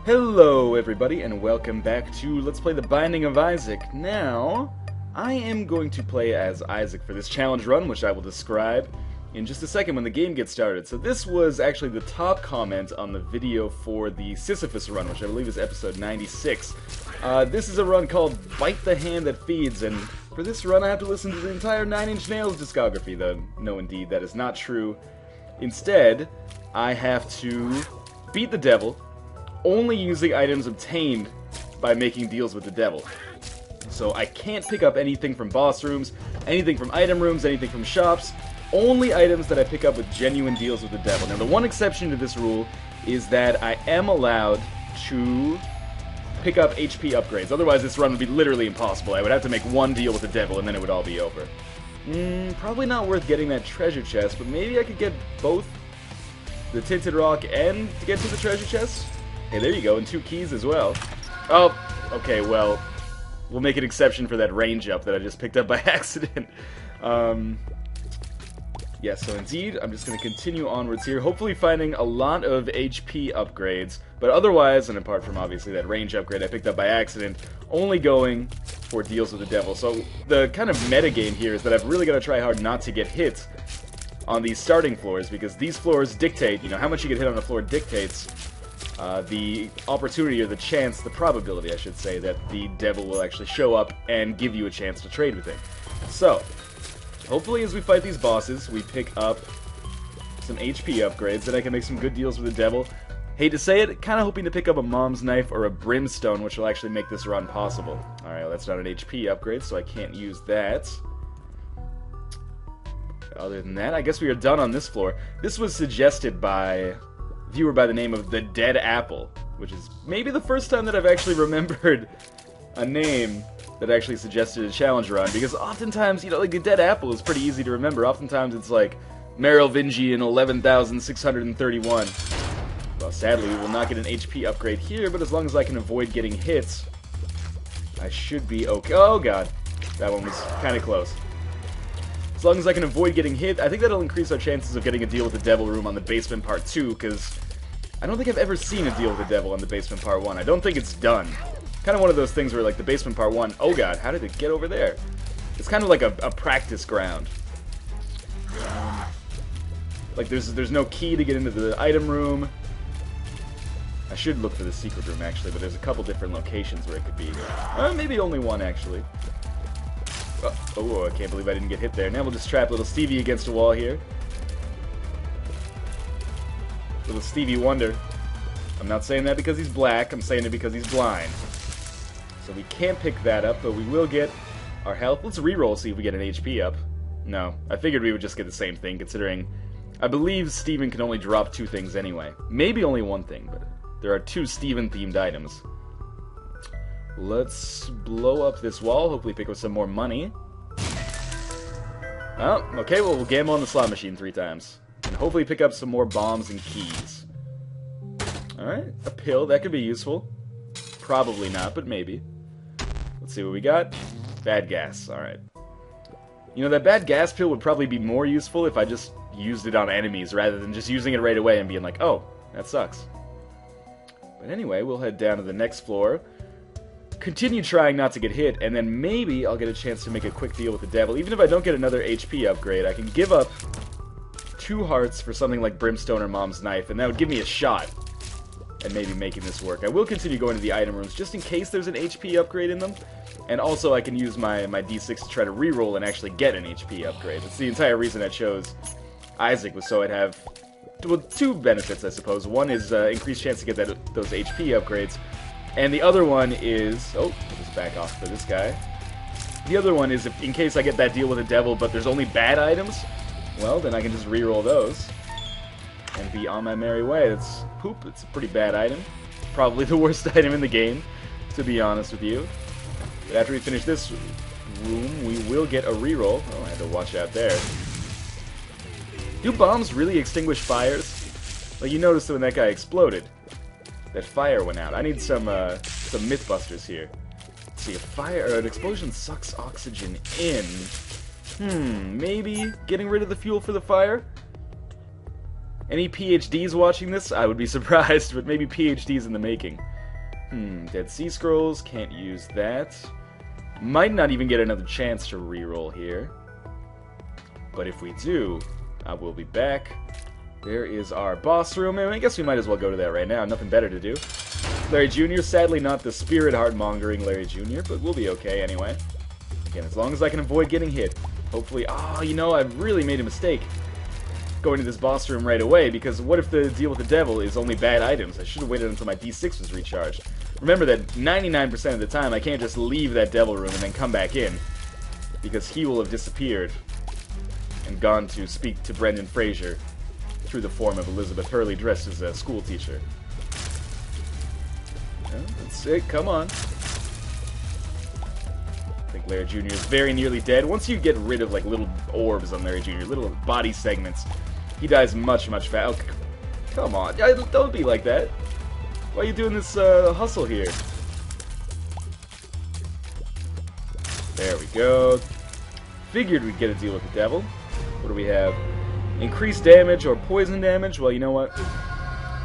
Hello everybody and welcome back to Let's Play The Binding of Isaac. Now, I am going to play as Isaac for this challenge run, which I will describe in just a second when the game gets started. So this was actually the top comment on the video for the Sisyphus run, which I believe is episode 96. This is a run called Bite the Hand That Feeds, and for this run I have to listen to the entire Nine Inch Nails discography, though no indeed, that is not true. Instead, I have to beat the devil, only using items obtained by making deals with the devil. So I can't pick up anything from boss rooms, anything from item rooms, anything from shops, only items that I pick up with genuine deals with the devil. Now the one exception to this rule is that I am allowed to pick up HP upgrades, otherwise this run would be literally impossible. I would have to make one deal with the devil and then it would all be over. Probably not worth getting that treasure chest, but maybe I could get both the tinted rock and to get to the treasure chest? Hey, there you go, and 2 keys as well. Oh, okay, well, we'll make an exception for that range up that I just picked up by accident. Yeah, so indeed, I'm just going to continue onwards here, hopefully finding a lot of HP upgrades, but otherwise, and apart from obviously that range upgrade I picked up by accident, only going for deals with the devil. So the kind of metagame here is that I've really got to try hard not to get hit on these starting floors, because these floors dictate, you know, how much you get hit on the floor dictates the opportunity, or the chance, the probability, I should say, that the devil will actually show up and give you a chance to trade with him. So, hopefully as we fight these bosses, we pick up some HP upgrades, then I can make some good deals with the devil. Hate to say it, kind of hoping to pick up a mom's knife or a brimstone, which will actually make this run possible. Alright, well, that's not an HP upgrade, so I can't use that. Other than that, I guess we are done on this floor. This was suggested by a viewer by the name of The Dead Apple, which is maybe the first time that I've actually remembered a name that actually suggested a challenge run, because oftentimes, you know, like The Dead Apple is pretty easy to remember. Oftentimes it's like Merovingian 11,631. Well, sadly, we will not get an HP upgrade here, but as long as I can avoid getting hits, I should be okay. Oh god, that one was kind of close. As long as I can avoid getting hit, I think that'll increase our chances of getting a deal with the devil room on the basement part 2, because I don't think I've ever seen a deal with the devil on the basement part 1. I don't think it's done. Kind of one of those things where, like, the basement part 1, oh god, how did it get over there? It's kind of like a practice ground. Like, there's no key to get into the item room. I should look for the secret room, actually, but there's a couple different locations where it could be. Maybe only one, actually. Oh, I can't believe I didn't get hit there. Now we'll just trap little Stevie against a wall here. Little Stevie Wonder. I'm not saying that because he's black, I'm saying it because he's blind. So we can't pick that up, but we will get our health. Let's reroll, see if we get an HP up. No, I figured we would just get the same thing, considering I believe Steven can only drop 2 things anyway. Maybe only 1 thing, but there are 2 Steven-themed items. Let's blow up this wall, hopefully pick up some more money. Oh, okay, well, we'll gamble on the slot machine 3 times. And hopefully pick up some more bombs and keys. Alright, a pill, that could be useful. Probably not, but maybe. Let's see what we got. Bad gas, alright. You know, that bad gas pill would probably be more useful if I just used it on enemies, rather than just using it right away and being like, oh, that sucks. But anyway, we'll head down to the next floor. Continue trying not to get hit, and then maybe I'll get a chance to make a quick deal with the devil. Even if I don't get another HP upgrade, I can give up 2 hearts for something like brimstone or mom's knife, and that would give me a shot at maybe making this work. I will continue going to the item rooms just in case there's an HP upgrade in them, and also I can use my D6 to try to reroll and actually get an HP upgrade. That's the entire reason I chose Isaac, was so I'd have, well, 2 benefits, I suppose. One is increased chance to get those HP upgrades, and the other one is... oh, I'll just back off for this guy. The other one is, if, in case I get that deal with the devil, but there's only bad items, well, then I can just reroll those and be on my merry way. It's poop. It's a pretty bad item. Probably the worst item in the game, to be honest with you. But after we finish this room, we will get a reroll. Oh, I had to watch out there. Do bombs really extinguish fires? Like, you noticed when that guy exploded, that fire went out. I need some Mythbusters here. Let's see, a fire or an explosion sucks oxygen in. Maybe getting rid of the fuel for the fire? Any PhDs watching this? I would be surprised, but maybe PhDs in the making. Dead Sea Scrolls, can't use that. Might not even get another chance to reroll here. But if we do, I will be back. There is our boss room, and I guess we might as well go to that right now. Nothing better to do. Larry Jr., sadly not the spirit heart-mongering Larry Jr., but we'll be okay anyway. Again, as long as I can avoid getting hit. Hopefully... Oh, you know, I've really made a mistake going to this boss room right away, because what if the deal with the devil is only bad items? I should have waited until my D6 was recharged. Remember that 99% of the time I can't just leave that devil room and then come back in, because he will have disappeared and gone to speak to Brendan Fraser through the form of Elizabeth Hurley dressed as a school teacher. Yeah, that's it, come on. I think Larry Jr. is very nearly dead. Once you get rid of like little orbs on Larry Jr., little body segments, he dies much, much faster. Oh, come on, don't be like that. Why are you doing this hustle here? There we go. Figured we'd get a deal with the devil. What do we have? Increased damage or poison damage? Well, you know what?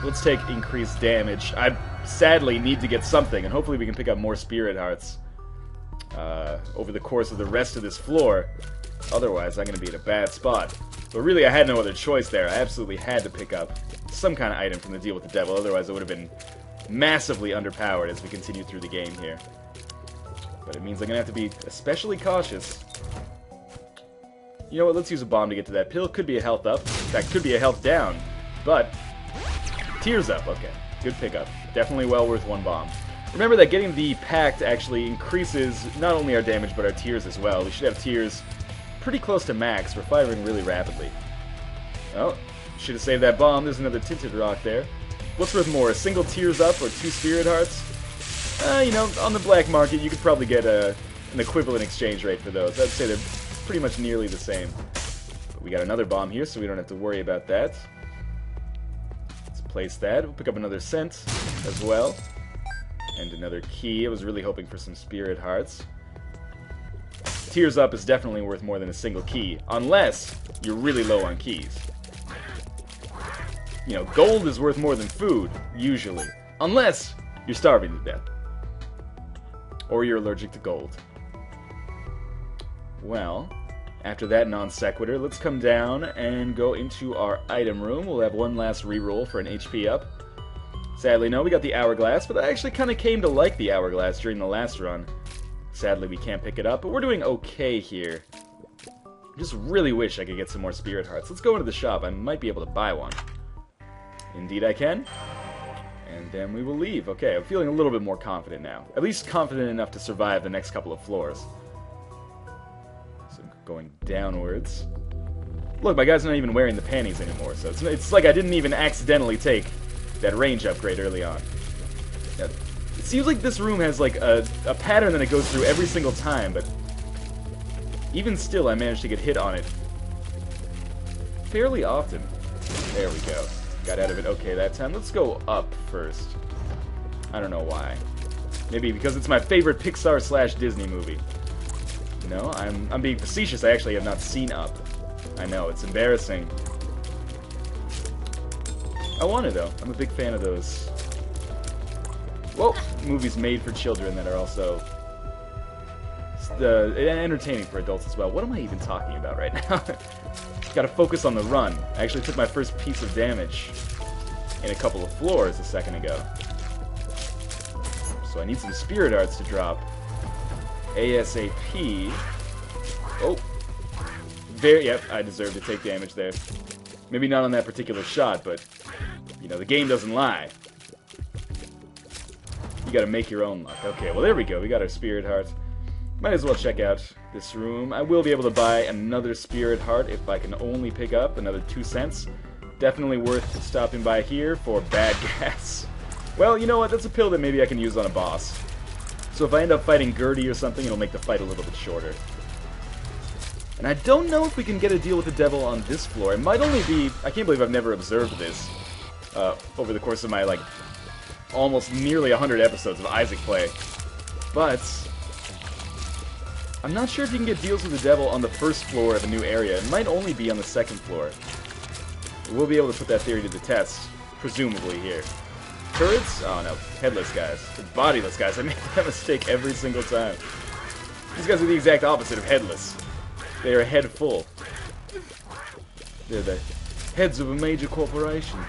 Let's take increased damage. I sadly need to get something, and hopefully we can pick up more spirit hearts over the course of the rest of this floor. Otherwise, I'm going to be in a bad spot. But really, I had no other choice there. I absolutely had to pick up some kind of item from the deal with the devil. Otherwise, it would have been massively underpowered as we continue through the game here. But it means I'm going to have to be especially cautious. You know what, let's use a bomb to get to that pill. Could be a health up. In fact, could be a health down. But, tears up, okay. Good pickup. Definitely well worth one bomb. Remember that getting the pact actually increases not only our damage, but our tears as well. We should have tears pretty close to max. We're firing really rapidly. Oh, should have saved that bomb. There's another tinted rock there. What's worth more, a single tears up or 2 spirit hearts? You know, on the black market, you could probably get an equivalent exchange rate for those. I'd say they're pretty much nearly the same. But we got another bomb here, so we don't have to worry about that. Let's place that. We'll pick up another scent as well. And another key. I was really hoping for some spirit hearts. Tears up is definitely worth more than a single key, unless you're really low on keys. You know, gold is worth more than food, usually. Unless you're starving to death. Or you're allergic to gold. Well, after that non sequitur, let's come down and go into our item room. We'll have one last reroll for an HP up. Sadly, no, we got the hourglass, but I actually kind of came to like the hourglass during the last run. Sadly, we can't pick it up, but we're doing okay here. Just really wish I could get some more spirit hearts. Let's go into the shop. I might be able to buy one. Indeed I can. And then we will leave. Okay, I'm feeling a little bit more confident now. At least confident enough to survive the next couple of floors. So going downwards. Look, my guy's not even wearing the panties anymore, so it's like I didn't even accidentally take that range upgrade early on. It seems like this room has like a pattern that it goes through every single time, but even still I managed to get hit on it fairly often. There we go. Got out of it okay that time. Let's go up first. I don't know why. Maybe because it's my favorite Pixar/Disney movie. No, I'm being facetious. I actually have not seen Up. I know, it's embarrassing. I want to, though. I'm a big fan of those, well, movies made for children that are also entertaining for adults as well. What am I even talking about right now? Gotta focus on the run. I actually took my first piece of damage in a couple of floors a second ago. So I need some spirit hearts to drop ASAP. Oh. Yep, I deserve to take damage there. Maybe not on that particular shot, but, you know, the game doesn't lie. You gotta make your own luck. Okay, well there we go. We got our spirit heart. Might as well check out this room. I will be able to buy another spirit heart if I can only pick up another 2 cents. Definitely worth stopping by here for bad gas. Well, you know what? That's a pill that maybe I can use on a boss. So if I end up fighting Gertie or something, it'll make the fight a little bit shorter. And I don't know if we can get a deal with the devil on this floor. It might only be... I can't believe I've never observed this over the course of my, like, almost nearly 100 episodes of Isaac play. But I'm not sure if you can get deals with the devil on the first floor of a new area. It might only be on the second floor. We'll be able to put that theory to the test, presumably here. Turrets? Oh no, headless guys. Bodiless guys. I make that mistake every single time. These guys are the exact opposite of headless. They are head full. They're the heads of a major corporation.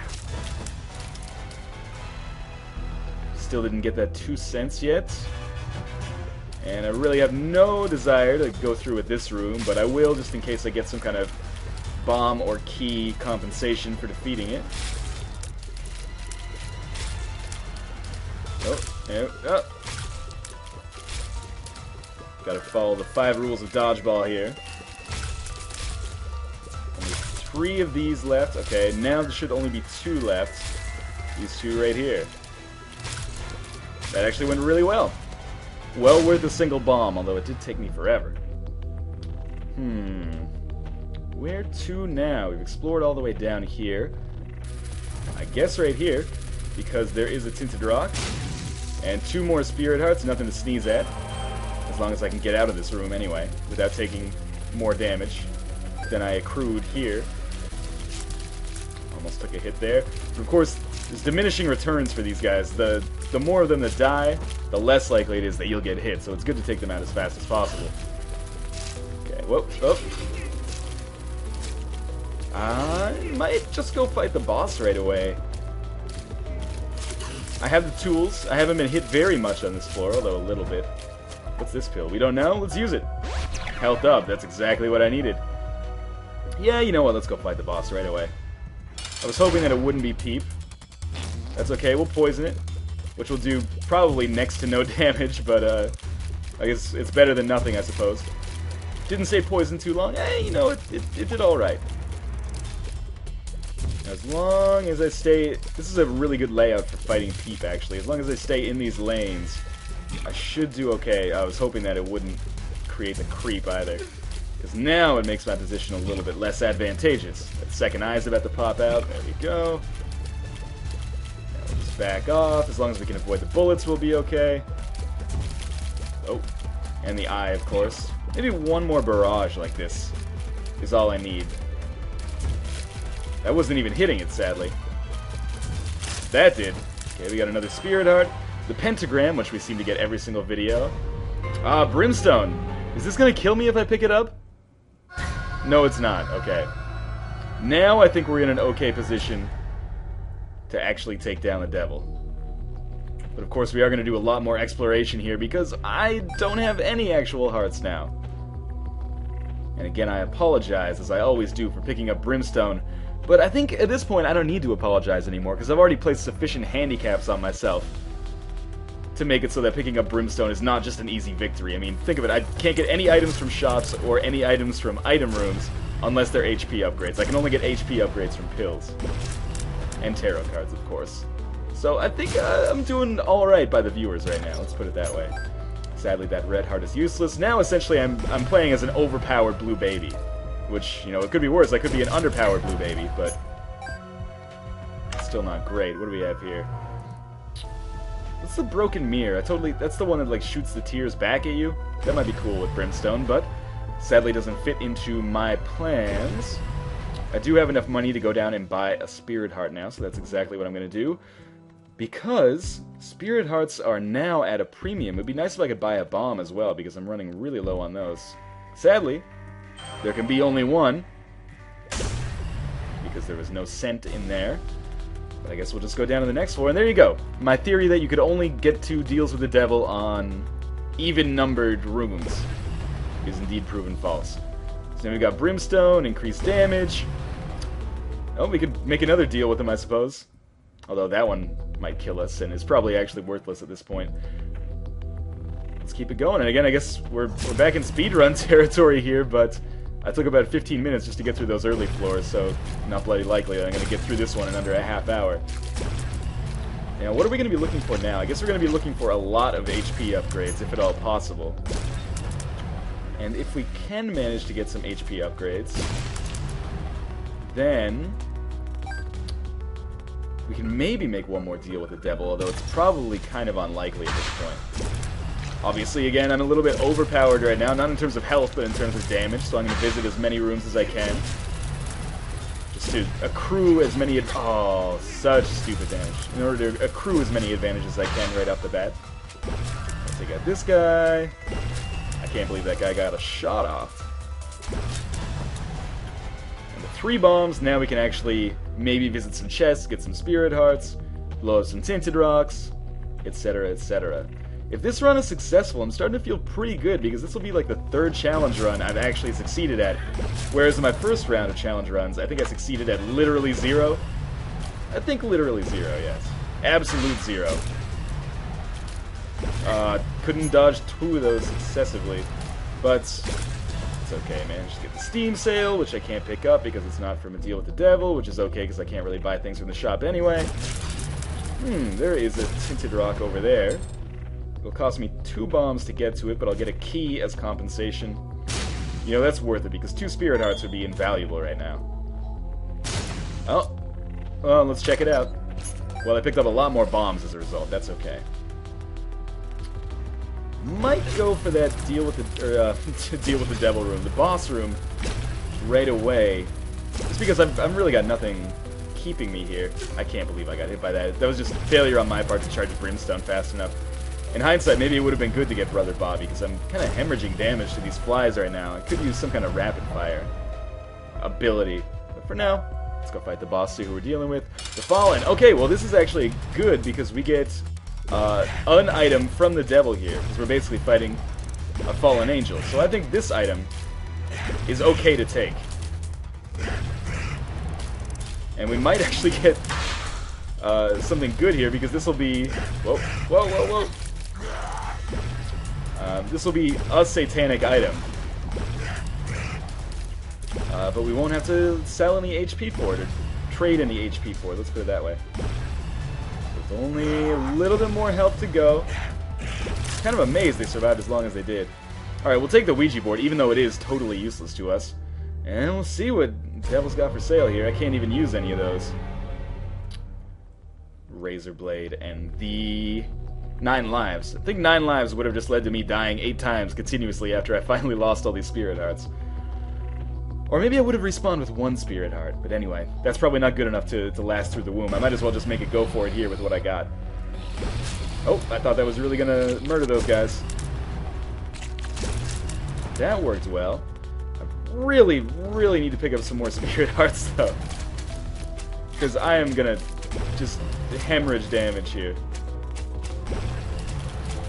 Still didn't get that 2 cents yet. And I really have no desire to go through with this room, but I will just in case I get some kind of bomb or key compensation for defeating it. Oh. Gotta follow the 5 rules of dodgeball here. And there's 3 of these left. Okay, now there should only be 2 left. These 2 right here. That actually went really well. Well worth a single bomb, although it did take me forever. Where to now? We've explored all the way down here. I guess right here, because there is a tinted rock. And 2 more spirit hearts, nothing to sneeze at. As long as I can get out of this room anyway, without taking more damage than I accrued here. Almost took a hit there. But of course, there's diminishing returns for these guys. The more of them that die, the less likely it is that you'll get hit, so it's good to take them out as fast as possible. Okay, whoop, whoop. I might just go fight the boss right away. I have the tools. I haven't been hit very much on this floor, although a little bit. What's this pill? We don't know? Let's use it. Health up. That's exactly what I needed. Yeah, you know what? Let's go fight the boss right away. I was hoping that it wouldn't be Peep. That's okay. We'll poison it, which will do probably next to no damage, but I guess it's better than nothing, I suppose. Didn't stay poisoned too long. You know, it did all right. As long as I stay... This is a really good layout for fighting Peep, actually. As long as I stay in these lanes, I should do okay. I was hoping that it wouldn't create the creep either. Because now it makes my position a little bit less advantageous. That second eye's about to pop out. There we go. Now we'll just back off. As long as we can avoid the bullets, we'll be okay. Oh. And the eye, of course. Maybe one more barrage like this is all I need. That wasn't even hitting it, sadly. That did. Okay, we got another spirit heart. The pentagram, which we seem to get every single video. Ah, brimstone. Is this gonna kill me if I pick it up? No, it's not. Okay. Now I think we're in an okay position to actually take down the devil. But of course we are gonna do a lot more exploration here because I don't have any actual hearts now. And again, I apologize, as I always do, for picking up brimstone. But I think at this point I don't need to apologize anymore, because I've already placed sufficient handicaps on myself to make it so that picking up brimstone is not just an easy victory. I mean, think of it, I can't get any items from shops or any items from item rooms unless they're HP upgrades. I can only get HP upgrades from pills. And tarot cards, of course. So I think I'm doing alright by the viewers right now, let's put it that way. Sadly, that red heart is useless. Now, essentially, I'm playing as an overpowered blue baby. Which, you know, it could be worse. I could be an underpowered blue baby, but still not great. What do we have here? What's the broken mirror? That's the one that, like, shoots the tears back at you. That might be cool with brimstone, but sadly doesn't fit into my plans. I do have enough money to go down and buy a spirit heart now, so that's exactly what I'm going to do. Because spirit hearts are now at a premium. It'd be nice if I could buy a bomb as well, because I'm running really low on those. Sadly, there can be only one, because there was no cent in there. But I guess we'll just go down to the next floor, and there you go. My theory that you could only get to deals with the devil on even-numbered rooms is indeed proven false. So now we got brimstone, increased damage. Oh, we could make another deal with him, I suppose. Although that one might kill us, and is probably actually worthless at this point. Let's keep it going, and again, I guess we're back in speedrun territory here, but I took about 15 minutes just to get through those early floors, so not bloody likely that I'm going to get through this one in under a half hour. Now, what are we going to be looking for now? I guess we're going to be looking for a lot of HP upgrades, if at all possible. And if we can manage to get some HP upgrades, then we can maybe make one more deal with the devil, although it's probably kind of unlikely at this point. Obviously, again, I'm a little bit overpowered right now, not in terms of health, but in terms of damage, so I'm going to visit as many rooms as I can. Just to accrue as many... Oh, such stupid damage. In order to accrue as many advantages as I can right off the bat. Let's take out this guy. I can't believe that guy got a shot off. And the 3 bombs, now we can actually maybe visit some chests, get some spirit hearts, blow up some tinted rocks, etc., etc. If this run is successful, I'm starting to feel pretty good, because this will be like the 3rd challenge run I've actually succeeded at. Whereas in my first round of challenge runs, I think I succeeded at literally 0. I think literally 0, yes. Absolute 0. Couldn't dodge 2 of those successively. But it's okay, man. Just get the Steam sale, which I can't pick up because it's not from a deal with the devil, which is okay because I can't really buy things from the shop anyway. There is a tinted rock over there. It'll cost me 2 bombs to get to it, but I'll get a key as compensation. You know, that's worth it, because 2 spirit hearts would be invaluable right now. Oh. Well, let's check it out. Well, I picked up a lot more bombs as a result. That's okay. Might go for that deal with the deal with the devil room, the boss room, right away. Just because I've really got nothing keeping me here. I can't believe I got hit by that. That was just failure on my part to charge brimstone fast enough. In hindsight, maybe it would have been good to get Brother Bobby, because I'm kind of hemorrhaging damage to these flies right now. I could use some kind of rapid fire ability. But for now, let's go fight the boss, see who we're dealing with. The Fallen. Okay, well this is actually good, because we get an item from the devil here, because we're basically fighting a fallen angel. So I think this item is okay to take. And we might actually get something good here, because this will be... Whoa, whoa, whoa, whoa. This will be a satanic item. But we won't have to sell any HP for it, or trade any HP for it, let's put it that way. With only a little bit more health to go. Kind of amazed they survived as long as they did. Alright, we'll take the Ouija board, even though it is totally useless to us. And we'll see what Devil's got for sale here. I can't even use any of those. Razor Blade and the 9 lives. I think 9 lives would have just led to me dying 8 times continuously after I finally lost all these spirit hearts. Or maybe I would have respawned with 1 spirit heart. But anyway, that's probably not good enough to last through the womb. I might as well just make a go for it here with what I got. Oh, I thought that was really gonna murder those guys. That worked well. I really, really need to pick up some more spirit hearts though, because I am gonna just hemorrhage damage here.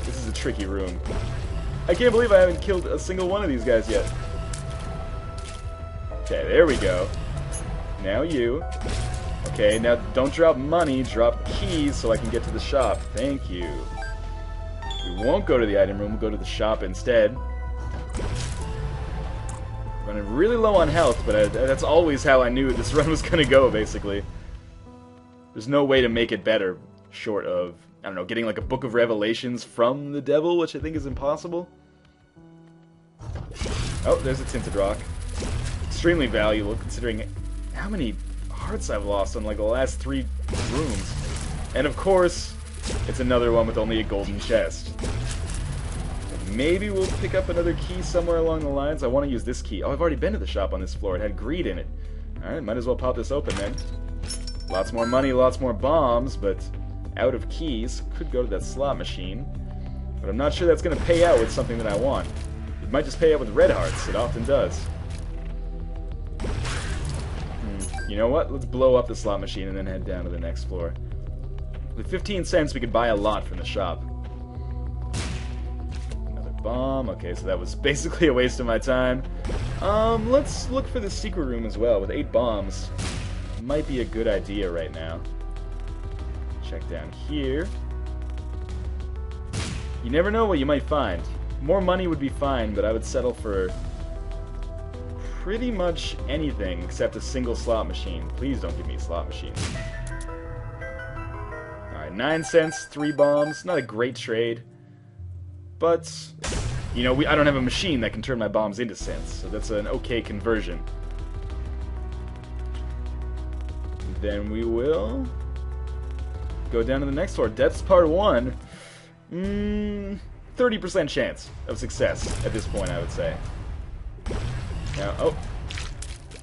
This is a tricky room. I can't believe I haven't killed a single one of these guys yet. Okay, there we go. Now you. Okay, now don't drop money, drop keys so I can get to the shop. Thank you. We won't go to the item room, we'll go to the shop instead. Running really low on health, but that's always how I knew this run was gonna go, basically. There's no way to make it better, short of, I don't know, getting like a Book of Revelations from the devil, which I think is impossible. Oh, there's a tinted rock. Extremely valuable, considering how many hearts I've lost on like the last 3 rooms. And of course, it's another one with only a golden chest. Maybe we'll pick up another key somewhere along the lines. I want to use this key. Oh, I've already been to the shop on this floor. It had greed in it. Alright, might as well pop this open then. Lots more money, lots more bombs, but out of keys. Could go to that slot machine. But I'm not sure that's going to pay out with something that I want. It might just pay out with red hearts. It often does. You know what? Let's blow up the slot machine and then head down to the next floor. With 15 cents, we could buy a lot from the shop. Another bomb. Okay, so that was basically a waste of my time. Let's look for the secret room as well. With 8 bombs, might be a good idea right now. Check down here. You never know what you might find. More money would be fine, but I would settle for pretty much anything except a single slot machine. Please don't give me a slot machine. Alright, 9 cents, 3 bombs. Not a great trade. But, you know, I don't have a machine that can turn my bombs into cents, so that's an okay conversion. Then we will go down to the next floor. Depths Part 1. 30% chance of success at this point, I would say. Now, oh.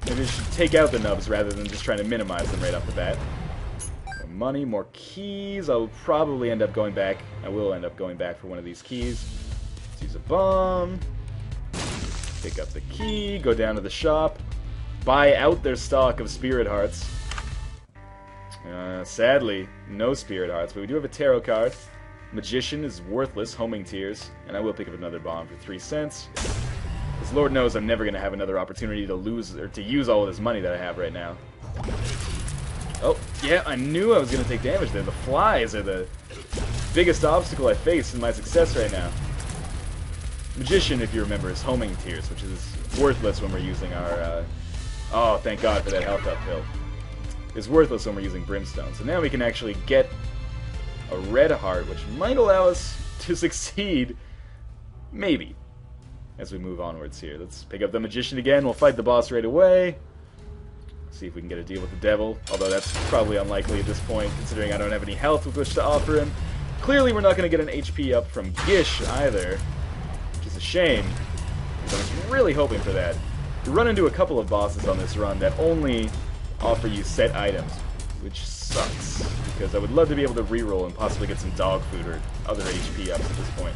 Maybe I should take out the nubs rather than just trying to minimize them right off the bat. More money, more keys. I'll probably end up going back. I will end up going back for one of these keys. Let's use a bomb. Pick up the key. Go down to the shop. Buy out their stock of spirit hearts. Sadly, no spirit hearts, but we do have a tarot card. Magician is worthless, homing tears, and I will pick up another bomb for 3 cents. Because Lord knows I'm never going to have another opportunity to lose or to use all of this money that I have right now. Oh, yeah, I knew I was going to take damage there. The flies are the biggest obstacle I face in my success right now. Magician, if you remember, is homing tears, which is worthless when we're using our... oh, thank God for that health up pill. It's worthless when we're using brimstone. So now we can actually get a red heart, which might allow us to succeed, maybe, as we move onwards here. Let's pick up the magician again. We'll fight the boss right away. See if we can get a deal with the devil, although that's probably unlikely at this point, considering I don't have any health with which to offer him. Clearly we're not going to get an HP up from Gish either, which is a shame, because I was really hoping for that. We run into a couple of bosses on this run that only offer you set items, which sucks, because I would love to be able to reroll and possibly get some dog food or other HP ups at this point.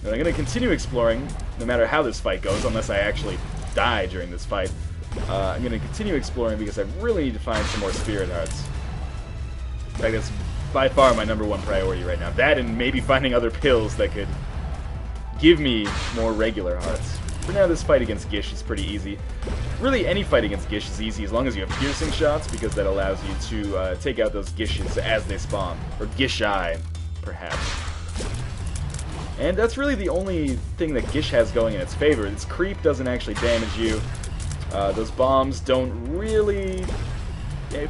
And I'm going to continue exploring, no matter how this fight goes, unless I actually die during this fight. I'm going to continue exploring because I really need to find some more spirit hearts. In fact, that's by far my #1 priority right now. That and maybe finding other pills that could give me more regular hearts. For now, this fight against Gish is pretty easy. Really, any fight against Gish is easy as long as you have piercing shots, because that allows you to take out those Gishes as they spawn. Or Gish-eye, perhaps. And that's really the only thing that Gish has going in its favor. Its creep doesn't actually damage you. Those bombs don't really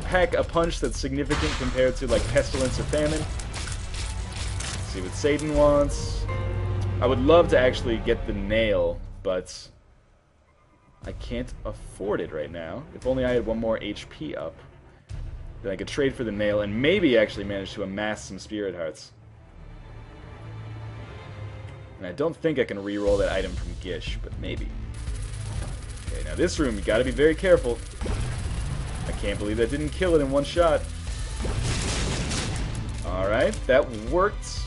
pack a punch that's significant compared to, like, Pestilence or Famine. Let's see what Satan wants. I would love to actually get the nail, but I can't afford it right now. If only I had one more HP up, then I could trade for the nail and maybe actually manage to amass some spirit hearts. And I don't think I can reroll that item from Gish, but maybe. Okay, now this room, you gotta be very careful. I can't believe that didn't kill it in one shot. Alright, that worked.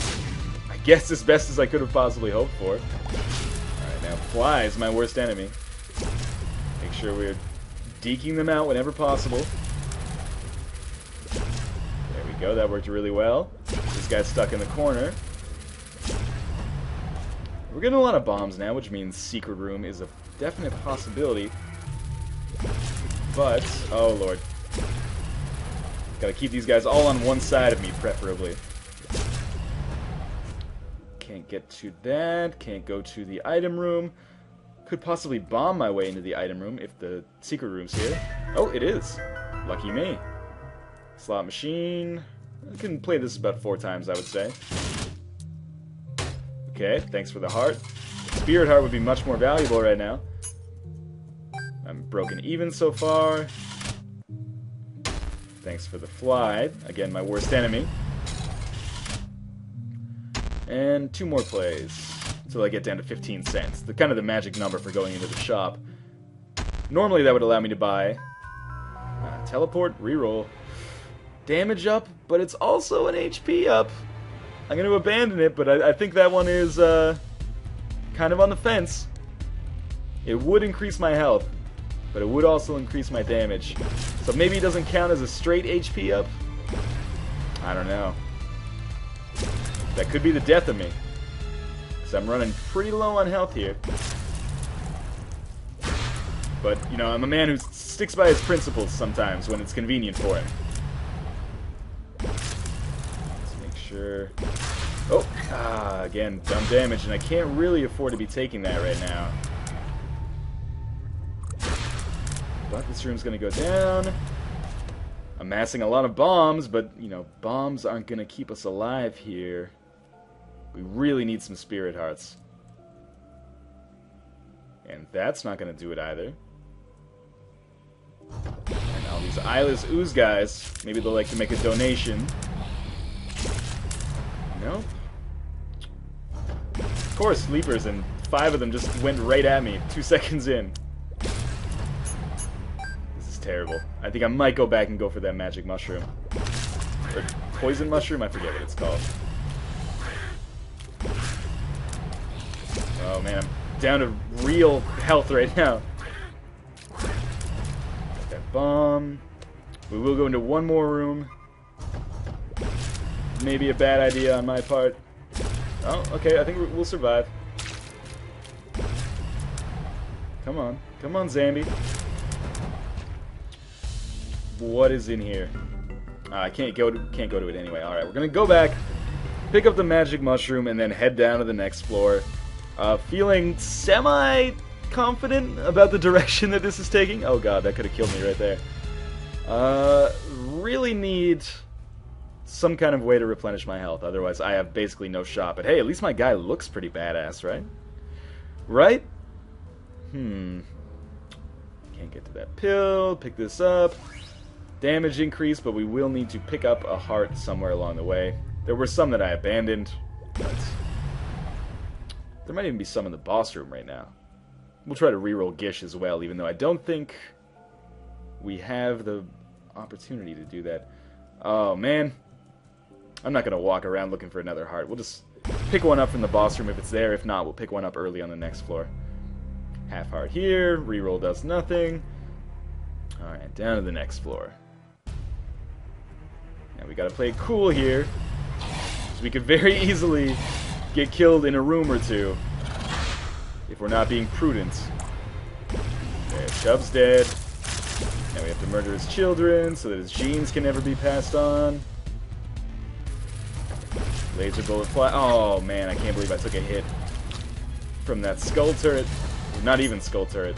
I guess as best as I could have possibly hoped for. Alright, now Fly is my worst enemy. Make sure we're deking them out whenever possible. There we go, that worked really well. This guy's stuck in the corner. We're getting a lot of bombs now, which means Secret Room is a definite possibility. But, oh lord. Gotta keep these guys all on one side of me, preferably. Can't get to that, can't go to the item room. Could possibly bomb my way into the item room if the secret room's here. Oh, it is. Lucky me. Slot machine. I can play this about 4 times, I would say. Okay, thanks for the heart. Spirit heart would be much more valuable right now. I'm broken even so far. Thanks for the fly. Again, my worst enemy. And 2 more plays until I get down to 15 cents. The kind of the magic number for going into the shop. Normally that would allow me to buy teleport, reroll, damage up, but it's also an HP up. I'm going to abandon it, but I think that one is kind of on the fence. It would increase my health, but it would also increase my damage. So maybe it doesn't count as a straight HP up? I don't know. That could be the death of me. Because I'm running pretty low on health here. But, you know, I'm a man who sticks by his principles sometimes when it's convenient for him. Let's make sure... Oh! Again, dumb damage, and I can't really afford to be taking that right now. But this room's gonna go down. Amassing a lot of bombs, but, you know, bombs aren't gonna keep us alive here. We really need some spirit hearts. And that's not gonna do it either. And all these eyeless ooze guys, maybe they'll like to make a donation. Nope. Of course, sleepers, and 5 of them just went right at me 2 seconds in. terrible. I think I might go back and go for that magic mushroom. Or poison mushroom? I forget what it's called. Oh man, I'm down to real health right now. Got that bomb. We will go into one more room. Maybe a bad idea on my part. Oh, okay, I think we'll survive. Come on. Come on, Zambi. What is in here? I can't go to it anyway. Alright, we're gonna go back, pick up the magic mushroom, and then head down to the next floor. Feeling semi-confident about the direction that this is taking. Oh god, that could have killed me right there. Really need some kind of way to replenish my health. Otherwise, I have basically no shot. But hey, at least my guy looks pretty badass, right? Right? Can't get to that pill. Pick this up. Damage increase, but we will need to pick up a heart somewhere along the way. There were some that I abandoned. But there might even be some in the boss room right now. We'll try to reroll Gish as well, even though I don't think we have the opportunity to do that. Oh, man. I'm not going to walk around looking for another heart. We'll just pick one up from the boss room if it's there. If not, we'll pick one up early on the next floor. Half heart here. Reroll does nothing. Alright, down to the next floor. Now we got to play it cool here. We could very easily get killed in a room or two if we're not being prudent. There, Chubb's dead. Now we have to murder his children so that his genes can never be passed on. Laser bullet fly. Oh man, I can't believe I took a hit from that skull turret. Not even skull turret.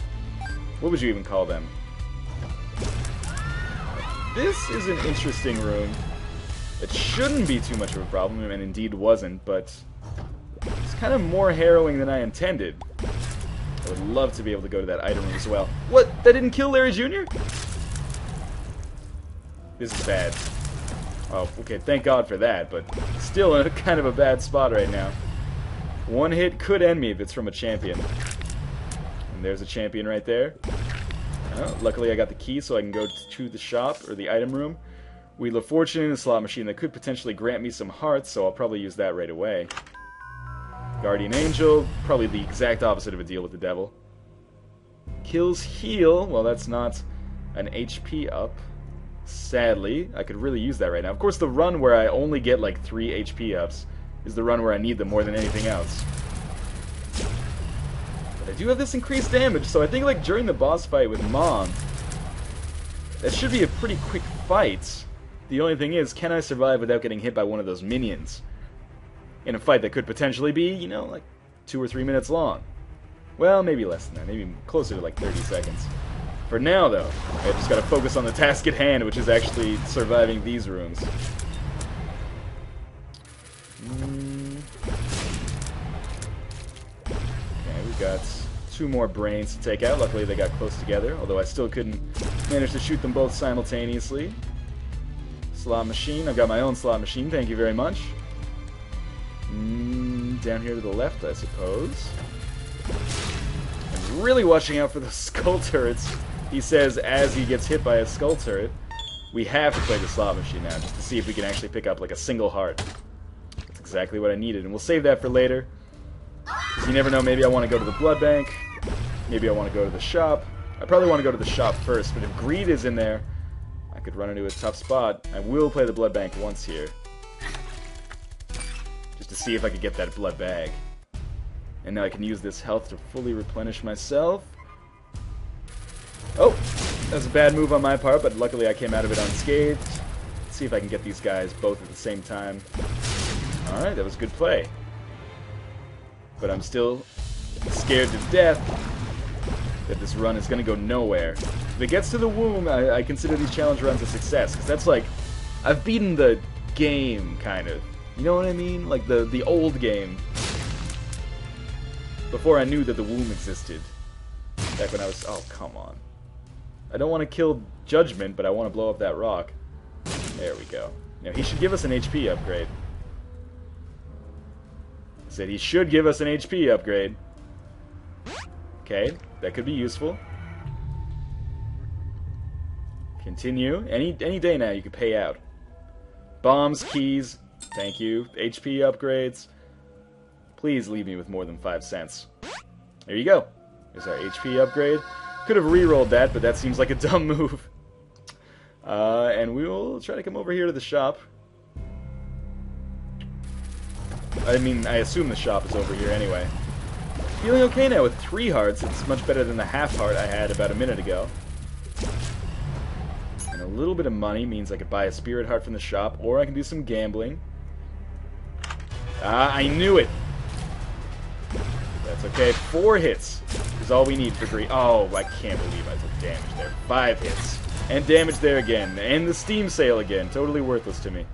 What would you even call them? This is an interesting room. It shouldn't be too much of a problem, and indeed wasn't, but it's kind of more harrowing than I intended. I would love to be able to go to that item room as well. What? That didn't kill Larry Jr.? This is bad. Oh, okay, thank God for that, but still in a kind of a bad spot right now. One hit could end me if it's from a champion. And there's a champion right there. Oh, luckily I got the key so I can go to the shop, or the item room. Wheel of Fortune in a slot machine that could potentially grant me some hearts, so I'll probably use that right away. Guardian Angel, probably the exact opposite of a deal with the devil. Kills heal, well that's not an HP up. Sadly, I could really use that right now. Of course the run where I only get like 3 HP ups is the run where I need them more than anything else. But I do have this increased damage, so I think like during the boss fight with Mom, that should be a pretty quick fight. The only thing is, can I survive without getting hit by one of those minions? In a fight that could potentially be, you know, like 2 or 3 minutes long. Well, maybe less than that. Maybe closer to like 30 seconds. For now, though, I just gotta focus on the task at hand, which is actually surviving these rooms. Okay, we got 2 more brains to take out. Luckily, they got close together, although I still couldn't manage to shoot them both simultaneously. Slot machine. I've got my own slot machine. Thank you very much. Down here to the left, I suppose. I'm really watching out for the skull turrets. He says as he gets hit by a skull turret. We have to play the slot machine now, just to see if we can actually pick up like a single heart. That's exactly what I needed, and we'll save that for later. Because you never know, maybe I want to go to the blood bank. Maybe I want to go to the shop. I probably want to go to the shop first, but if greed is in there, I could run into a tough spot. I will play the blood bank once here. Just to see if I could get that blood bag. And now I can use this health to fully replenish myself. Oh! That was a bad move on my part, but luckily I came out of it unscathed. Let's see if I can get these guys both at the same time. Alright, that was good play. But I'm still scared to death that this run is going to go nowhere. If it gets to the womb, I consider these challenge runs a success, because that's like, I've beaten the game, kind of. You know what I mean? Like the old game. Before I knew that the womb existed. Back when I was, oh come on. I don't want to kill Judgment, but I want to blow up that rock. There we go. Now he should give us an HP upgrade. I said he should give us an HP upgrade. Okay, that could be useful. Continue. Any day now you can pay out. Bombs, keys, thank you. HP upgrades. Please leave me with more than 5 cents. There you go. Here's our HP upgrade. Could have re-rolled that, but that seems like a dumb move. And we will try to come over here to the shop. I mean, I assume the shop is over here anyway. Feeling okay now with 3 hearts. It's much better than the half heart I had about a minute ago. And a little bit of money means I could buy a spirit heart from the shop, or I can do some gambling. Ah, I knew it! That's okay. 4 hits is all we need for greed. Oh, I can't believe I took damage there. 5 hits. And damage there again. And the Steam sale again. Totally worthless to me.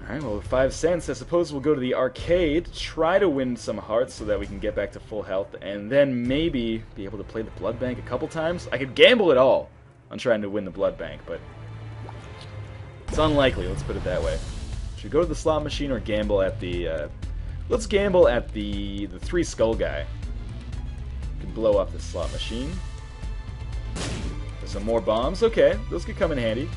Alright, well, with 5 cents, I suppose we'll go to the arcade, try to win some hearts so that we can get back to full health, and then maybe be able to play the blood bank a couple times. I could gamble it all on trying to win the blood bank, but it's unlikely, let's put it that way. Should we go to the slot machine or gamble at the, let's gamble at the 3 skull guy. We can blow up the slot machine. There's some more bombs, okay, those could come in handy.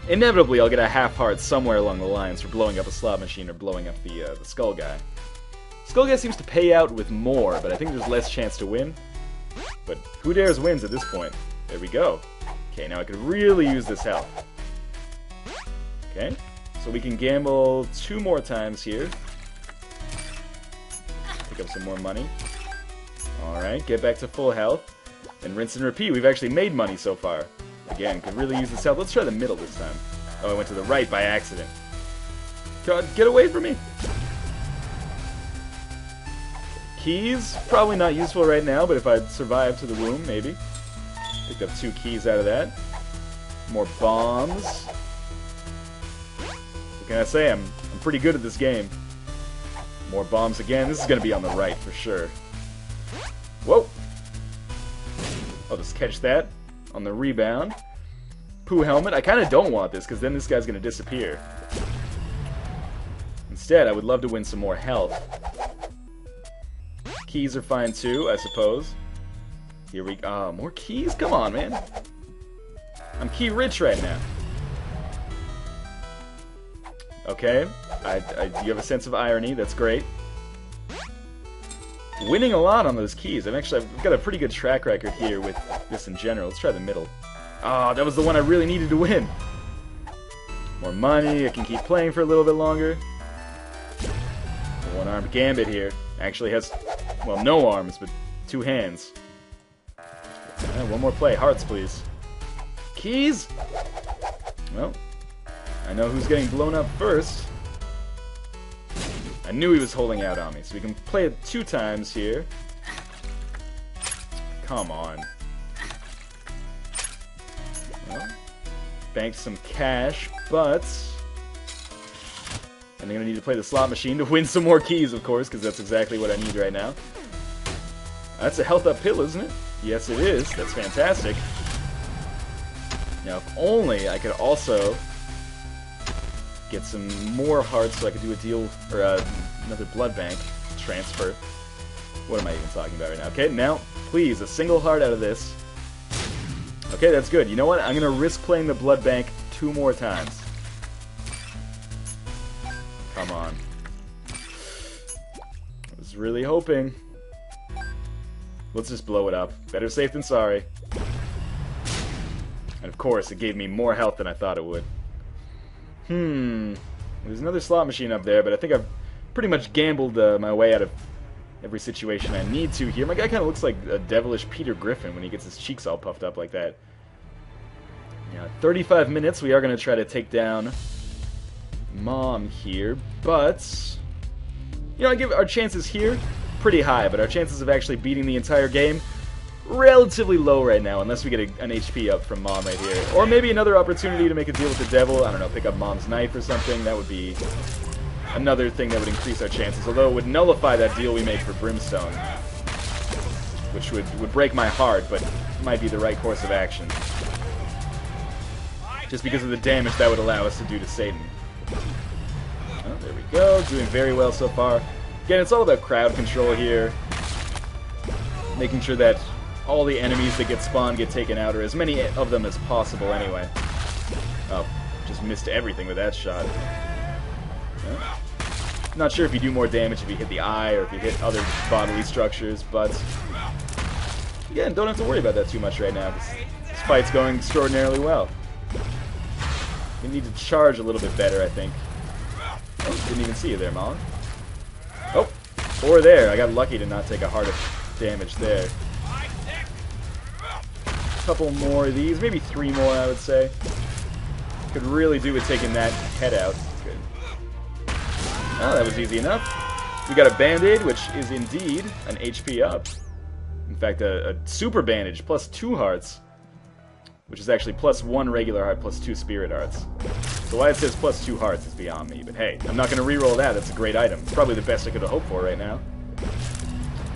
Inevitably, I'll get a half heart somewhere along the lines for blowing up a slot machine or blowing up the skull guy. Skull guy seems to pay out with more, but I think there's less chance to win. But who dares wins at this point? There we go. Okay, now I could really use this health. Okay, so we can gamble 2 more times here. Pick up some more money. Alright, get back to full health. And rinse and repeat. We've actually made money so far. Again, could really use this health. Let's try the middle this time. Oh, I went to the right by accident. God, get away from me! Keys, probably not useful right now, but if I'd survived to the room, maybe. Picked up 2 keys out of that. More bombs. What can I say? I'm pretty good at this game. More bombs again. This is going to be on the right for sure. Whoa! I'll just catch that on the rebound. Poo helmet. I kind of don't want this, because then this guy's going to disappear. Instead, I would love to win some more health. Keys are fine too, I suppose. Here we go. More keys? Come on, man. I'm key rich right now. Okay. You have a sense of irony. That's great. Winning a lot on those keys. I've got a pretty good track record here with this in general. Let's try the middle. Oh, that was the one I really needed to win. More money. I can keep playing for a little bit longer. One-armed gambit here. Actually has, well, no arms, but 2 hands. One more play. Hearts, please. Keys? Well, I know who's getting blown up first. I knew he was holding out on me, so we can play it 2 times here. Come on. Well, banked some cash, but I'm going to need to play the slot machine to win some more keys, of course, because that's exactly what I need right now. That's a health up pill, isn't it? Yes, it is. That's fantastic. Now, if only I could also get some more hearts so I could do a deal, or another blood bank transfer. What am I even talking about right now? Okay, now, please, a single heart out of this. Okay, that's good. You know what? I'm going to risk playing the blood bank 2 more times. Come on. I was really hoping. Let's just blow it up. Better safe than sorry. And of course, it gave me more health than I thought it would. There's another slot machine up there, but I think I've pretty much gambled my way out of every situation I need to here. My guy kind of looks like a devilish Peter Griffin when he gets his cheeks all puffed up like that. Yeah, 35 minutes. We are going to try to take down Mom here, but you know, I give our chances here pretty high, but our chances of actually beating the entire game relatively low right now, unless we get an HP up from Mom right here. Or maybe another opportunity to make a deal with the devil. I don't know, pick up Mom's knife or something. That would be another thing that would increase our chances, although it would nullify that deal we made for Brimstone, which would break my heart, but might be the right course of action. Just because of the damage that would allow us to do to Satan. Oh, there we go. Doing very well so far. Again, it's all about crowd control here. Making sure that all the enemies that get spawned get taken out, or as many of them as possible anyway. Oh, just missed everything with that shot. Yeah. Not sure if you do more damage if you hit the eye or if you hit other bodily structures, but again, don't have to worry about that too much right now. This fight's going extraordinarily well. You need to charge a little bit better, I think. Oh, didn't even see you there, Molly. Oh, or there. I got lucky to not take a heart of damage there. A couple more of these, maybe 3 more, I would say. Could really do with taking that head out. Good. Oh, that was easy enough. We got a Band-Aid, which is indeed an HP up. In fact, a super bandage plus 2 hearts, which is actually plus 1 regular heart plus 2 spirit hearts. So why it says plus 2 hearts is beyond me, but hey, I'm not going to re-roll that. That's a great item. It's probably the best I could have hoped for right now.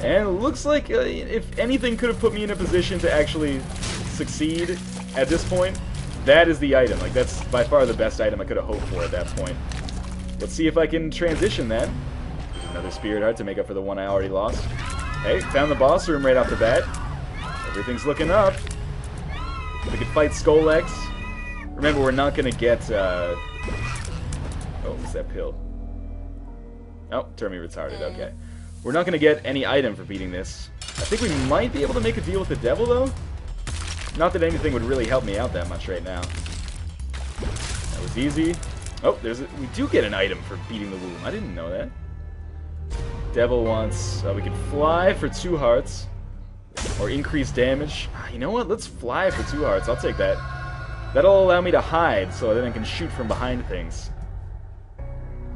And it looks like if anything could have put me in a position to actually succeed at this point, that is the item. Like, that's by far the best item I could have hoped for at that point. Let's see if I can transition that. Another spirit heart to make up for the one I already lost. Hey, found the boss room right off the bat. Everything's looking up. We can fight Skolex. Remember, we're not going to get... Oh, what's that pill? Oh, turn me retarded, okay. We're not going to get any item for beating this. I think we might be able to make a deal with the devil, though. Not that anything would really help me out that much right now. That was easy. Oh, we do get an item for beating the womb. I didn't know that. Devil wants... we can fly for 2 hearts. Or increase damage. You know what? Let's fly for 2 hearts. I'll take that. That'll allow me to hide, so then I can shoot from behind things.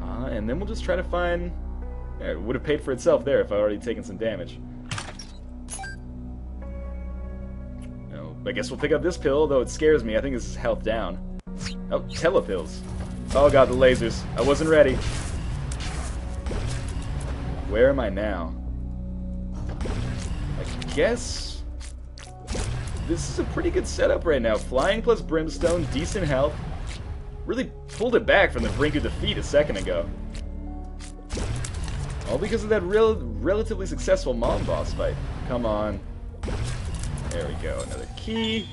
And then we'll just try to find... Yeah, it would have paid for itself there if I'd already taken some damage. Oh, I guess we'll pick up this pill, though it scares me. I think this is health down. Oh, telepills. Oh god, the lasers. I wasn't ready. Where am I now? I guess this is a pretty good setup right now. Flying plus brimstone, decent health. Really pulled it back from the brink of defeat a second ago. All because of that relatively successful mom boss fight. Come on. There we go. Another key.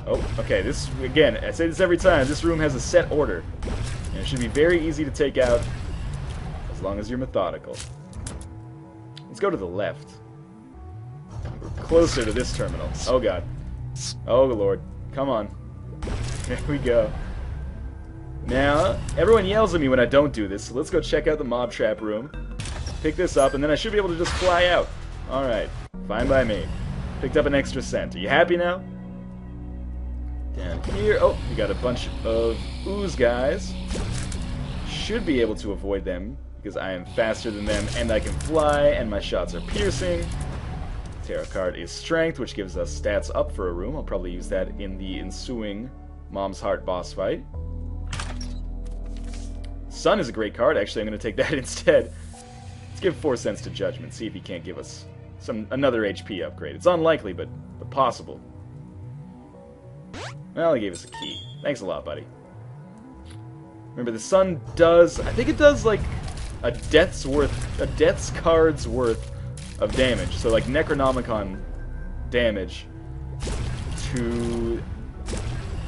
Oh, okay. This, again, I say this every time. This room has a set order. And it should be very easy to take out as long as you're methodical. Let's go to the left. We're closer to this terminal. Oh, God. Oh, Lord. Come on. There we go. Now, everyone yells at me when I don't do this, so let's go check out the mob trap room. Pick this up, and then I should be able to just fly out. Alright. Fine by me. Picked up an extra cent. Are you happy now? Down here. Oh, we got a bunch of ooze guys. Should be able to avoid them, because I am faster than them, and I can fly, and my shots are piercing. Tarot card is strength, which gives us stats up for a room. I'll probably use that in the ensuing Mom's Heart boss fight. Sun is a great card. Actually, I'm going to take that instead. Let's give 4 cents to Judgment. See if he can't give us another HP upgrade. It's unlikely, but possible. Well, he gave us a key. Thanks a lot, buddy. Remember, the Sun does... I think it does, like, a death's card's worth of damage. So, like, Necronomicon damage to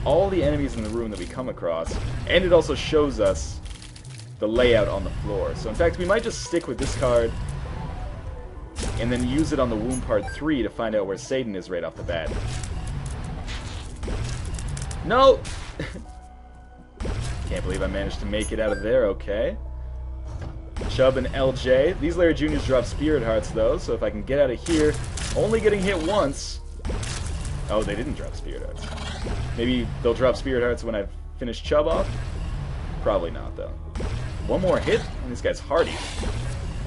all the enemies in the room that we come across. And it also shows us the layout on the floor. So in fact, we might just stick with this card and then use it on the Womb Part 3 to find out where Satan is right off the bat. No! Can't believe I managed to make it out of there, okay. Chubb and LJ. These Lair Juniors drop Spirit Hearts, though, so if I can get out of here, only getting hit once... Oh, they didn't drop Spirit Hearts. Maybe they'll drop Spirit Hearts when I finish Chubb off? Probably not, though. One more hit, and this guy's hardy.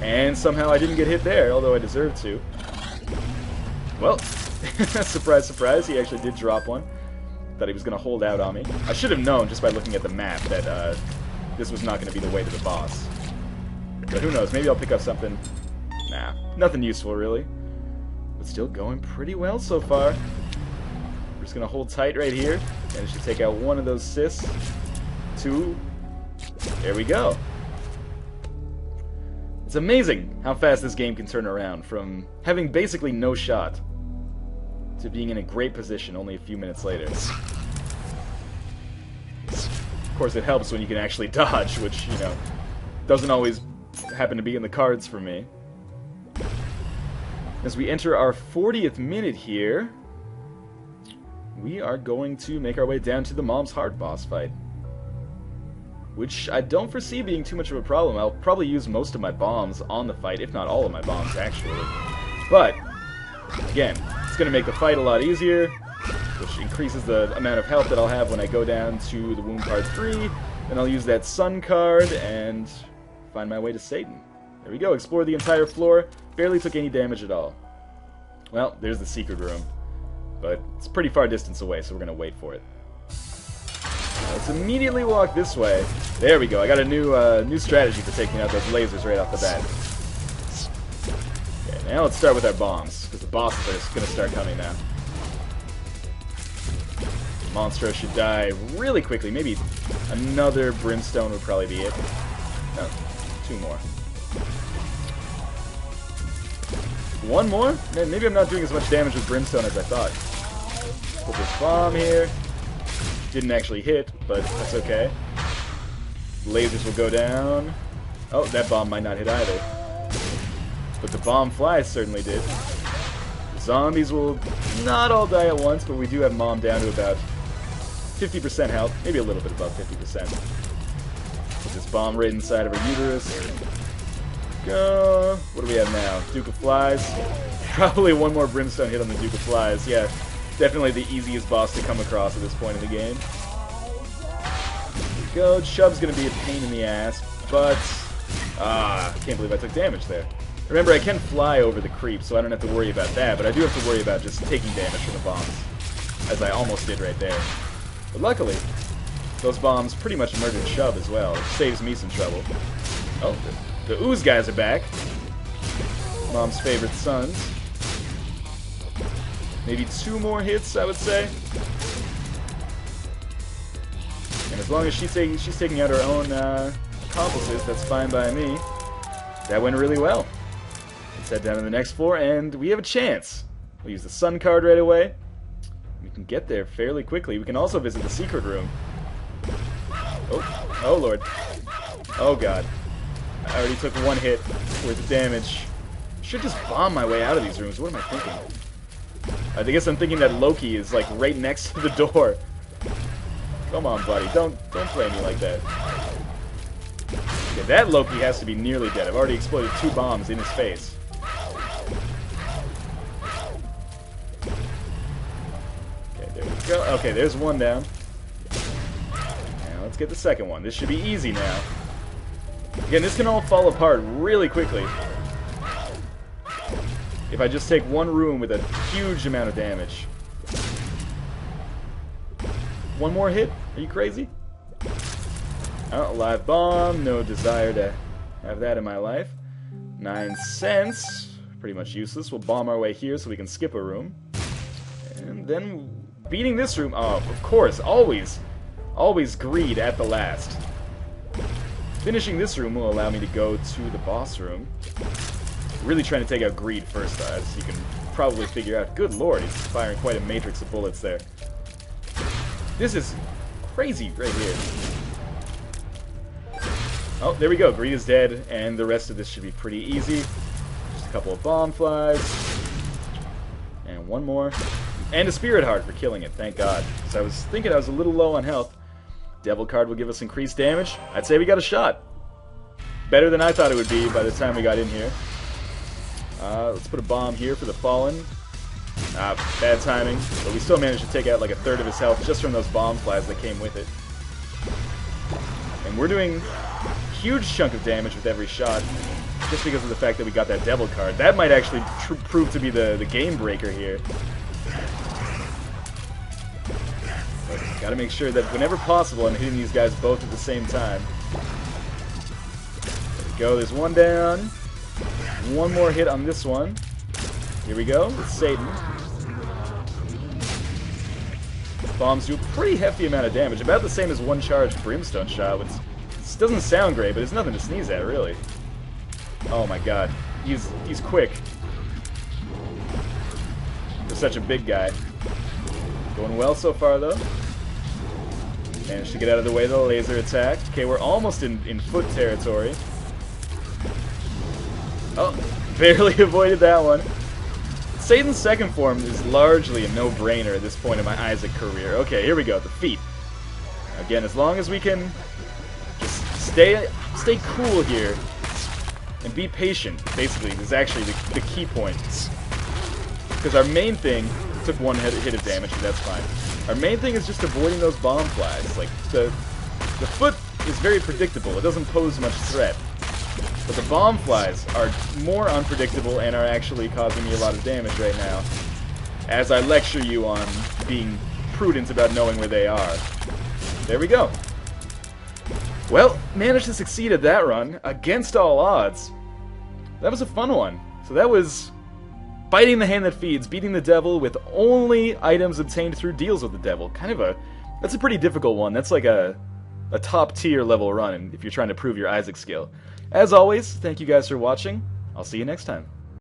And somehow I didn't get hit there, although I deserved to. Well, surprise, surprise, he actually did drop one. Thought he was going to hold out on me. I should have known, just by looking at the map, that this was not going to be the way to the boss. But who knows, maybe I'll pick up something. Nah, nothing useful, really. But still going pretty well so far. We're just going to hold tight right here. Managed to take out one of those cysts. 2. There we go. It's amazing how fast this game can turn around from having basically no shot to being in a great position only a few minutes later. Of course, it helps when you can actually dodge, which, you know, doesn't always happen to be in the cards for me. As we enter our 40th minute here, we are going to make our way down to the Mom's Heart boss fight, which I don't foresee being too much of a problem. I'll probably use most of my bombs on the fight, if not all of my bombs, actually. But, again, it's going to make the fight a lot easier, which increases the amount of health that I'll have when I go down to the Wound card 3. Then I'll use that Sun card and find my way to Satan. There we go, explore the entire floor. Barely took any damage at all. Well, there's the secret room. But it's a pretty far distance away, so we're going to wait for it. Let's immediately walk this way. There we go. I got a new strategy for taking out those lasers right off the bat. Okay, now let's start with our bombs, because the bosses are going to start coming now. Monstro should die really quickly. Maybe another brimstone would probably be it. No, 2 more. One more? Man, maybe I'm not doing as much damage with brimstone as I thought. Put this bomb here. Didn't actually hit, but that's okay. Lasers will go down. Oh, that bomb might not hit either. But the bomb flies certainly did. Zombies will not all die at once, but we do have Mom down to about 50% health. Maybe a little bit above 50%. Put this bomb right inside of her uterus. Go. What do we have now? Duke of Flies. Probably one more brimstone hit on the Duke of Flies. Yeah, definitely the easiest boss to come across at this point in the game. There we go. Chubb's going to be a pain in the ass, but... can't believe I took damage there. Remember, I can fly over the creep, so I don't have to worry about that, but I do have to worry about just taking damage from the bombs, as I almost did right there. But luckily, those bombs pretty much murdered Chubb as well. It saves me some trouble. Oh, the ooze guys are back. Mom's favorite sons. Maybe 2 more hits, I would say. And as long as she's taking out her own accomplices, that's fine by me. That went really well. Let's head down to the next floor, and we have a chance. We'll use the Sun card right away. We can get there fairly quickly. We can also visit the secret room. Oh Lord. Oh God. I already took 1 hit worth of damage. Should just bomb my way out of these rooms. What am I thinking? I guess I'm thinking that Loki is like right next to the door. Come on, buddy. Don't play me like that. Okay, that Loki has to be nearly dead. I've already exploded 2 bombs in his face. Okay, there we go. Okay, there's 1 down. Now let's get the second one. This should be easy now. Again, this can all fall apart really quickly if I just take 1 room with a huge amount of damage. 1 more hit? Are you crazy? Oh, live bomb. No desire to have that in my life. 9 cents. Pretty much useless. We'll bomb our way here so we can skip a room. And then beating this room. Oh, of course. Always greed at the last. Finishing this room will allow me to go to the boss room. Really trying to take out greed first, as you can probably figure out. Good lord, he's firing quite a matrix of bullets there. This is crazy right here. Oh, there we go. Greed is dead, and the rest of this should be pretty easy. Just a couple of bomb flies. And 1 more. And a spirit heart for killing it, thank God. Because I was thinking I was a little low on health. Devil card will give us increased damage. I'd say we got a shot. Better than I thought it would be by the time we got in here. Let's put a bomb here for the Fallen. Bad timing, but we still managed to take out like 1/3 of his health just from those bomb flies that came with it. And we're doing a huge chunk of damage with every shot, just because of the fact that we got that Devil card. That might actually prove to be the game breaker here. But gotta make sure that whenever possible I'm hitting these guys both at the same time. There we go, there's 1 down. 1 more hit on this one. Here we go, with Satan. Bombs do a pretty hefty amount of damage, about the same as 1 charged brimstone shot, which doesn't sound great, but it's nothing to sneeze at, really. Oh my god. He's quick. For such a big guy. Going well so far, though. Managed to get out of the way of the laser attack. Okay, we're almost in foot territory. Oh, barely avoided that one. Satan's second form is largely a no-brainer at this point in my Isaac career. Okay, here we go, the feet. Again, as long as we can just stay cool here and be patient, basically, is actually the key point. Because our main thing took one hit of damage, but that's fine. Our main thing is just avoiding those bomb flies. Like, the foot is very predictable. It doesn't pose much threat. But the bomb flies are more unpredictable and are actually causing me a lot of damage right now, as I lecture you on being prudent about knowing where they are. There we go. Well, managed to succeed at that run, against all odds. That was a fun one. So that was biting the hand that feeds, beating the devil with only items obtained through deals with the devil. That's a pretty difficult one. That's like a top tier level run if you're trying to prove your Isaac skill. As always, thank you guys for watching. I'll see you next time.